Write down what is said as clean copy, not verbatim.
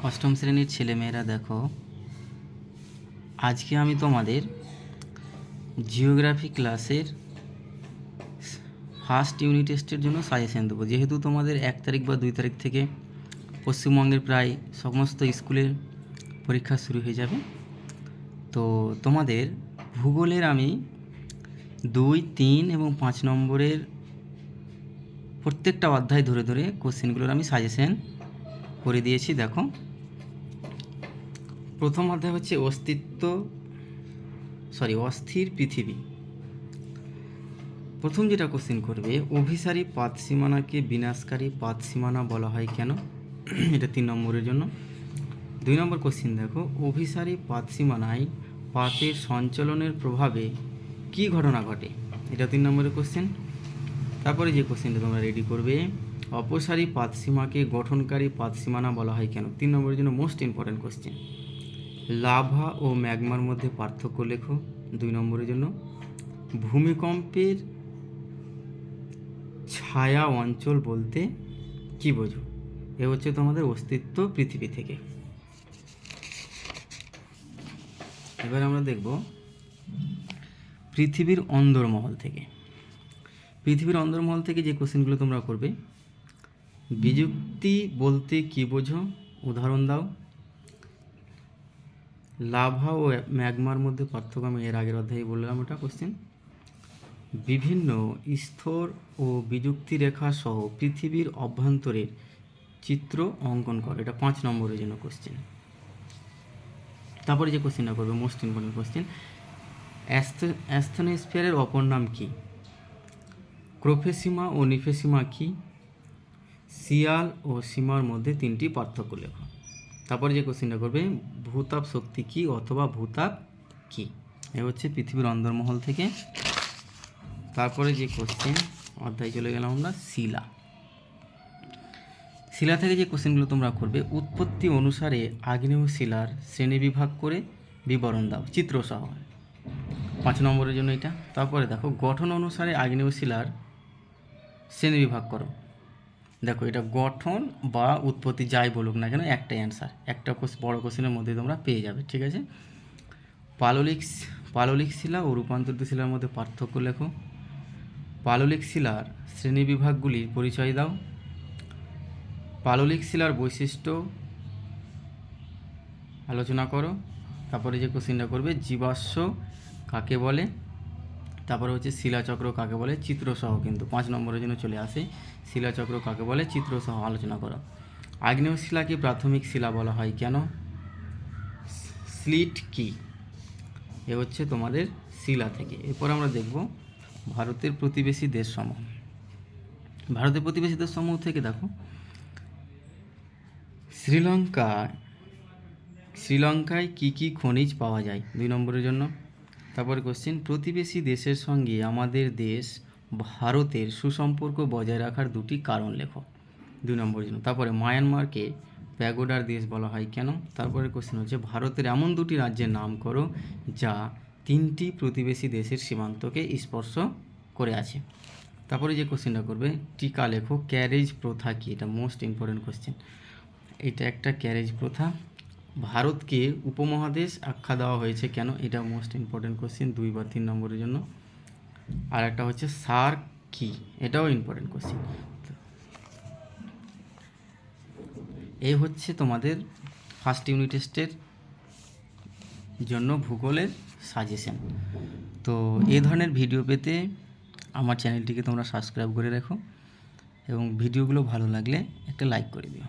অষ্টম শ্রেণীর ছেলেমেয়েরা দেখো, আজকে আমি তোমাদের জিওগ্রাফি ক্লাসের ফার্স্ট ইউনিট টেস্টের জন্য সাজেশন দেবো। যেহেতু তোমাদের 1 তারিখ বা 2 তারিখ থেকে পশ্চিমবঙ্গের প্রায় সমস্ত স্কুলের পরীক্ষা শুরু হয়ে যাবে, তো তোমাদের ভূগোলের আমি 2, 3 এবং 5 নম্বরের প্রত্যেকটা অধ্যায় ধরে ধরে কোশ্চেনগুলোর আমি সাজেশন করে দিয়েছি। দেখো, প্রথম অধ্যায় হচ্ছে অস্থির পৃথিবী। প্রথম যেটা কোশ্চেন করবে, অভিসারী পাতসীমানাকে বিনাশকারী পাতসীমানা বলা হয় কেন? এটা 3 নম্বরের জন্য। 2 নম্বর কোশ্চেন দেখো, অভিসারী পাতসীমানায় পাতের সঞ্চালনের প্রভাবে কী ঘটনা ঘটে? এটা 3 নম্বরের কোশ্চেন। তারপরে যে কোশ্চেনটা তোমরা রেডি করবে, অপসারী পাতসীমাকে গঠনকারী পাতসীমানা বলা হয় কেন? 3 নম্বরের জন্য মোস্ট ইম্পর্ট্যান্ট কোশ্চেন। লাভা ও ম্যাগমার মধ্যে পার্থক্য লেখো, 2 নম্বরের জন্য। ভূমিকম্পের ছায়া অঞ্চল বলতে কি বোঝো? এ হচ্ছে তোমাদের অস্তিত্ব পৃথিবী থেকে। এবার আমরা দেখব পৃথিবীর অন্দরমহল থেকে। পৃথিবীর অন্দরমহল থেকে যে কোশ্চেনগুলো তোমরা করবে, বিযুক্তি বলতে কি বোঝো? উদাহরণ দাও। লাভা ও ম্যাগমার মধ্যে পার্থক্য আমি এর আগের অধ্যায়ে বললাম, ওটা কোশ্চেন। বিভিন্ন স্তর ও বিযুক্তি রেখা সহ পৃথিবীর অভ্যন্তরের চিত্র অঙ্কন করো, এটা 5 নম্বরের জন্য কোশ্চেন। তারপরে যে কোশ্চেনটা করবে, মোস্ট ইম্পর্টেন্ট কোশ্চেন, অ্যাস্থেনোস্ফিয়ারের অপর নাম কি? ক্রোফেসিমা ও নিফেসিমা কি? সিয়াল ও সীমার মধ্যে 3টি পার্থক্য লেখো। তারপরে যে কোশ্চেনটা করবে, ভূতাপ শক্তি কি অথবা ভূতাপ কি? এ হচ্ছে পৃথিবীর অন্দরমহল থেকে। তারপরে যে কোশ্চেন অধ্যায় চলে গেলাম আমরা, শিলা থেকে যে কোশ্চেনগুলো তোমরা করবে, উৎপত্তি অনুসারে আগ্নেয় শিলার শ্রেণীবিভাগ করে বিবরণ দাও চিত্রসহ, 5 নম্বরের জন্য এটা। তারপরে দেখো, গঠন অনুসারে আগ্নেয় শিলার শ্রেণীবিভাগ করো। দেখো, এটা গঠন বা উৎপত্তি যাই বলুক না কেন, একটাই অ্যান্সার, একটা বড় কোশ্চেনের মধ্যে তোমরা পেয়ে যাবে, ঠিক আছে। পাললিক শিলা ও রূপান্তরিত শিলার মধ্যে পার্থক্য লেখো। পাললিক শিলার শ্রেণীবিভাগগুলির পরিচয় দাও। পাললিক শিলার বৈশিষ্ট্য আলোচনা করো। তারপরে যে কোশ্চেনটা করবে, জীবাশ্ম কাকে বলে? তারপরে হচ্ছে শিলাচক্র কাকে বলে, চিত্রসহ, কিন্তু 5 নম্বরের জন্য চলে আসে। শিলাচক্র কাকে বলে, চিত্রসহ আলোচনা করো। আগ্নেয় শিলাকে প্রাথমিক শিলা বলা হয় কেন? স্লিট কি? এ হচ্ছে তোমাদের শিলা থেকে। এরপর আমরা দেখব ভারতের প্রতিবেশী দেশসমূহ। ভারতের প্রতিবেশী দেশসমূহ থেকে দেখো, শ্রীলঙ্কায় কি কি খনিজ পাওয়া যায়, 2 নম্বরের জন্য। তারপরে কোশ্চেন, প্রতিবেশী দেশের সঙ্গে আমাদের দেশ ভারতের সুসম্পর্ক বজায় রাখার 2টি কারণ লেখো, 2 নম্বরের জন্য। তারপরে মায়ানমারকে প্যাগোডার দেশ বলা হয় কেন? তারপরে কোশ্চেন হচ্ছে, ভারতের এমন 2টি রাজ্যের নাম করো যা 3টি প্রতিবেশী দেশের সীমান্তকে স্পর্শ করে আছে। তারপরে যে কোশ্চেনটা করবে, টিকা লেখো, ক্যারেজ প্রথা কি? এটা মোস্ট ইম্পর্টেন্ট কোশ্চেন। এটা একটা ক্যারেজ প্রথা। ভারতকে উপমহাদেশ আখ্যা দেওয়া হয়েছে কেন? এটা মোস্ট ইম্পর্টেন্ট কোশ্চেন, 2 বা 3 নম্বরের জন্য। আর একটা হচ্ছে সার্ক কি? এটাও ইম্পর্টেন্ট কোশ্চেন। এই হচ্ছে তোমাদের ফার্স্ট ইউনিট টেস্টের জন্য ভূগোলের সাজেশন। তো এই ধরনের ভিডিও পেতে আমার চ্যানেলটিকে তোমরা সাবস্ক্রাইব করে রাখো এবং ভিডিওগুলো ভালো লাগলে একটা লাইক করে দিও।